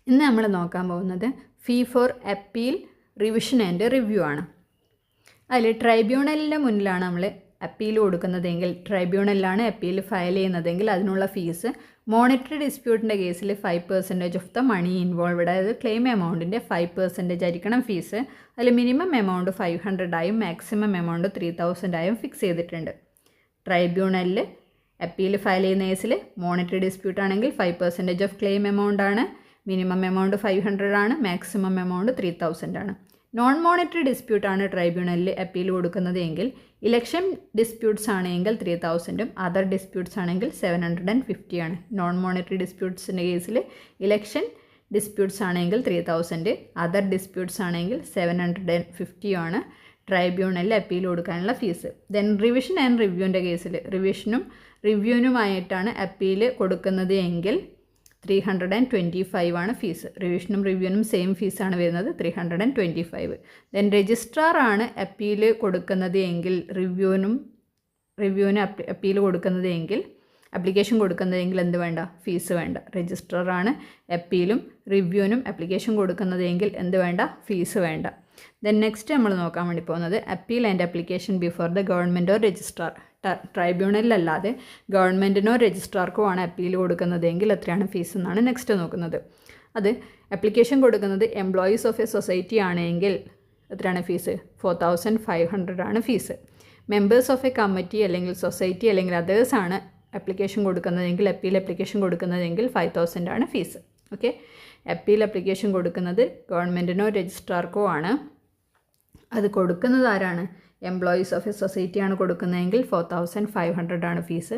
ഇന്ന് നമ്മൾ നോക്കാൻ പോകുന്നത് fee for appeal, revision and review ആണ്. അതിൽ ട്രൈബ്യൂണലിൻ്റെ മുന്നിലാണ് നമ്മൾ അപ്പീൽ കൊടുക്കുന്നതെങ്കിൽ, ട്രൈബ്യൂണലിലാണ് അപ്പീൽ ഫയൽ ചെയ്യുന്നതെങ്കിൽ അതിനുള്ള ഫീസ് മോണിറ്ററി ഡിസ്പ്യൂട്ടിൻ്റെ കേസിൽ 5% ഓഫ് ദ മണി ഇൻവോൾവ്ഡ്, അതായത് ക്ലെയിം എമൗണ്ടിൻ്റെ 5% ആയിരിക്കണം ഫീസ്. അതിൽ മിനിമം എമൗണ്ട് 500 ആയും മാക്സിമം എമൗണ്ട് 3000 ആയും ഫിക്സ് ചെയ്തിട്ടുണ്ട്. ട്രൈബ്യൂണലിൽ അപ്പീൽ ഫയൽ ചെയ്യുന്ന കേസിൽ മോണിറ്ററി ഡിസ്പ്യൂട്ട് ആണെങ്കിൽ 5% ഓഫ് ക്ലെയിം എമൗണ്ട് ആണ്, മിനിമം എമൗണ്ട് 500 ആണ്, മാക്സിമം എമൗണ്ട് 3000 ആണ്. നോൺ മോണിറ്ററി ഡിസ്പ്യൂട്ട് ആണ് ട്രൈബ്യൂണലിൽ അപ്പീൽ കൊടുക്കുന്നത് എങ്കിൽ, ഇലക്ഷൻ ഡിസ്പ്യൂട്ട്സ് ആണെങ്കിൽ 3000ഉം അതർ ഡിസ്പ്യൂട്ട്സ് ആണെങ്കിൽ 750 ആണ്. നോൺ മോണിറ്ററി ഡിസ്പ്യൂട്ട്സിൻ്റെ കേസിൽ ഇലക്ഷൻ ഡിസ്പ്യൂട്ട്സ് ആണെങ്കിൽ 3000, അതർ ഡിസ്പ്യൂട്ട്സ് ആണെങ്കിൽ 750 ആണ് ട്രൈബ്യൂണലിൽ അപ്പീൽ കൊടുക്കാനുള്ള ഫീസ്. ദെൻ റിവിഷൻ ആൻഡ് റിവ്യൂവിൻ്റെ കേസിൽ റിവിഷനും റിവ്യൂവിനുമായിട്ടാണ് അപ്പീൽ കൊടുക്കുന്നത് എങ്കിൽ 325 ആണ് ഫീസ്. റിവിഷനും റിവ്യൂവിനും സെയിം ഫീസാണ് വരുന്നത്, 325. ദെൻ രജിസ്ട്രാർ ആണ് അപ്പീൽ കൊടുക്കുന്നത് എങ്കിൽ, റിവ്യൂവിന് അപ്പീൽ കൊടുക്കുന്നത് എങ്കിൽ, ആപ്ലിക്കേഷൻ കൊടുക്കുന്നതെങ്കിൽ എന്ത് വേണ്ട, ഫീസ് വേണ്ട. രജിസ്ട്രാർ ആണ് അപ്പീലും റിവ്യൂവിനും ആപ്ലിക്കേഷൻ കൊടുക്കുന്നതെങ്കിൽ എന്ത് വേണ്ട, ഫീസ് വേണ്ട. ദെൻ നെക്സ്റ്റ് നമ്മൾ നോക്കാൻ വേണ്ടി പോകുന്നത് appeal and application before the government or registrar. ട്രൈബ്യൂണലിലല്ലാതെ ഗവൺമെൻറ്റിനോ രജിസ്ട്രാർക്കോ ആണ് അപ്പീൽ കൊടുക്കുന്നതെങ്കിൽ എത്രയാണ് ഫീസ് എന്നാണ് നെക്സ്റ്റ് നോക്കുന്നത്. അത് ആപ്ലിക്കേഷൻ കൊടുക്കുന്നത് എംപ്ലോയീസ് ഓഫ് എ സൊസൈറ്റി ആണെങ്കിൽ എത്രയാണ് ഫീസ്, 4500 ആണ് fees. Members of a committee അല്ലെങ്കിൽ സൊസൈറ്റി അല്ലെങ്കിൽ അതേഴ്സ് ആണ് ആപ്ലിക്കേഷൻ കൊടുക്കുന്നതെങ്കിൽ, അപ്പീൽ ആപ്ലിക്കേഷൻ കൊടുക്കുന്നതെങ്കിൽ 5000 ആണ് ഫീസ്. ഓക്കെ, അപ്പീൽ ആപ്ലിക്കേഷൻ കൊടുക്കുന്നത് ഗവൺമെൻറ്റിനോ രജിസ്ട്രാർക്കോ ആണ്. അത് കൊടുക്കുന്നത് ആരാണ്, എംപ്ലോയീസ് ഓഫ് എ സൊസൈറ്റി ആണ് കൊടുക്കുന്നതെങ്കിൽ 4500 ആണ് ഫീസ്.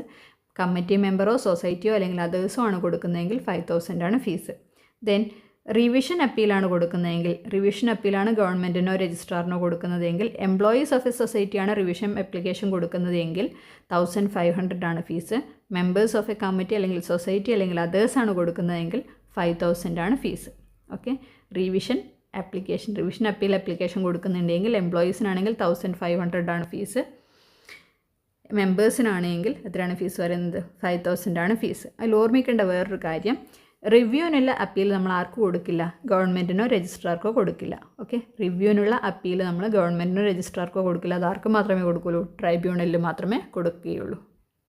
കമ്മിറ്റി മെമ്പറോ സൊസൈറ്റിയോ അല്ലെങ്കിൽ അതേഴ്സോ ആണ് കൊടുക്കുന്നതെങ്കിൽ 5000 ആണ് ഫീസ്. ദെൻ റിവിഷൻ അപ്പീലാണ് കൊടുക്കുന്നതെങ്കിൽ, റിവിഷൻ അപ്പീലാണ് ഗവൺമെൻറ്റിനോ രജിസ്ട്രാറിനോ കൊടുക്കുന്നതെങ്കിൽ, എംപ്ലോയീസ് ഓഫ് എ സൊസൈറ്റിയാണ് റിവിഷൻ ആപ്ലിക്കേഷൻ കൊടുക്കുന്നതെങ്കിൽ 1500 ആണ് fees. Members of a committee അല്ലെങ്കിൽ സൊസൈറ്റി അല്ലെങ്കിൽ അതേഴ്സ് ആണ് കൊടുക്കുന്നതെങ്കിൽ 5000 ആണ് fees. Okay, revision appeal application കൊടുക്കുന്നുണ്ടെങ്കിൽ എംപ്ലോയീസിനാണെങ്കിൽ 1500 ആണ് ഫീസ്. മെമ്പേഴ്സിനാണെങ്കിൽ എത്രയാണ് ഫീസ് വരുന്നത്, 5000 ആണ് ഫീസ്. അതിൽ ഓർമ്മിക്കേണ്ട വേറൊരു കാര്യം, റിവ്യൂവിനുള്ള അപ്പീൽ നമ്മൾ ആർക്കും കൊടുക്കില്ല, ഗവൺമെൻറ്റിനോ രജിസ്ട്രാർക്കോ കൊടുക്കില്ല. ഓക്കെ, റിവ്യൂവിനുള്ള അപ്പീൽ നമ്മൾ ഗവൺമെൻറ്റിനോ രജിസ്ട്രാർക്കോ കൊടുക്കില്ല, അത് ആർക്ക് മാത്രമേ കൊടുക്കുകയുള്ളൂ, ട്രൈബ്യൂണലിൽ മാത്രമേ കൊടുക്കുകയുള്ളൂ.